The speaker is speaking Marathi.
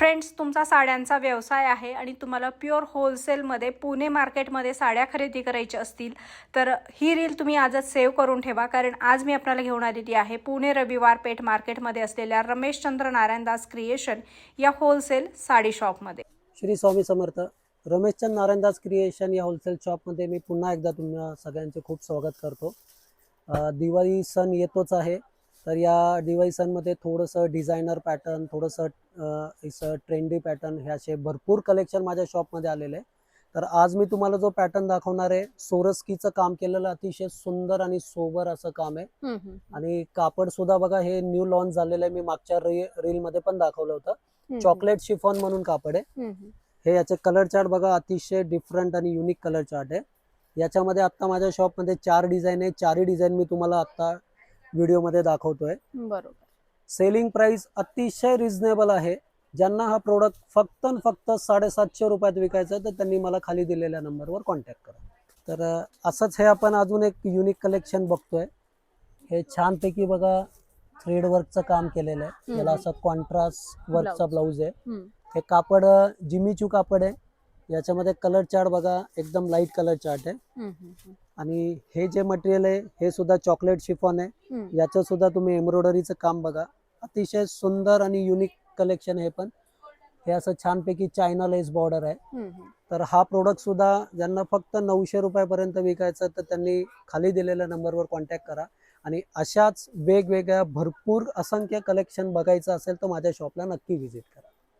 फ्रेंड्स, तुमचा साड्यांचा व्यवसाय आहे आणि तुम्हाला प्युअर होलसेलमध्ये पुणे मार्केटमध्ये साड्या खरेदी करायच्या असतील तर ही रील तुम्ही आजच सेव्ह करून ठेवा, कारण आज मी आपल्याला घेऊन आलेली आहे पुणे रविवार पेठ मार्केटमध्ये असलेल्या रमेशचंद्र नारायणदास क्रिएशन या होलसेल साडी शॉपमध्ये. श्री स्वामी समर्थ. रमेशचंद नारायणदास क्रिएशन या होलसेल शॉपमध्ये मी पुन्हा एकदा तुम्हा सगळ्यांचे खूप स्वागत करतो. दिवाळी सण येतोच आहे, तर या दिवाळी सणमध्ये थोडंसं डिझायनर पॅटर्न, थोडंसं ट्रेंडी पॅटर्न हे असे भरपूर कलेक्शन माझ्या शॉपमध्ये आलेले आहे. तर आज मी तुम्हाला जो पॅटर्न दाखवणार आहे, सोरस्कीचं काम केलेलं अतिशय सुंदर आणि सोबर असं काम आहे. आणि कापड सुद्धा बघा, हे न्यू लॉन्च झालेलं आहे. मी मागच्या रील मध्ये पण दाखवलं होतं. चॉकलेट शिफॉन म्हणून कापड आहे. हे याचे कलर चार्ट बघा, अतिशय डिफरंट आणि युनिक कलर चार्ट आहे. याच्यामध्ये आता माझ्या शॉपमध्ये 4 डिझाईन आहे. 4ही डिझाईन मी तुम्हाला आता व्हिडिओमध्ये दाखवतोय. बरोबर. सेलिंग प्राइस अतिशय रिझनेबल आहे. ज्यांना हा प्रोडक्ट फक्त 750 रुपयात विकायचा तर त्यांनी मला खाली दिलेल्या नंबरवर कॉन्टॅक्ट करा. तर असंच हे आपण अजून एक युनिक कलेक्शन बघतोय. हे छानपैकी बघा थ्रेड वर्कचं काम केलेलं आहे. याला असं कॉन्ट्रास्ट वर्कचा ब्लाऊज आहे. हे कापड जिमीचू कापड आहे. याच्यामध्ये कलर चार्ट बघा, एकदम लाईट कलर चार्ट आहे. आणि हे जे मटेरियल आहे हे सुद्धा चॉकलेट शिफॉन आहे. याचं सुद्धा तुम्ही एम्ब्रॉयडरीचं काम बघा, अतिशय सुंदर आणि युनिक कलेक्शन. हे पण हे असं छानपैकी चायना लेस बॉर्डर आहे. तर हा प्रोडक्ट सुद्धा ज्यांना फक्त 900 रुपयापर्यंत विकायचं तर त्यांनी खाली दिलेल्या नंबरवर कॉन्टॅक्ट करा. आणि अशाच वेगवेगळ्या भरपूर असंख्य कलेक्शन बघायचं असेल तर माझ्या शॉपला नक्की व्हिजिट करा.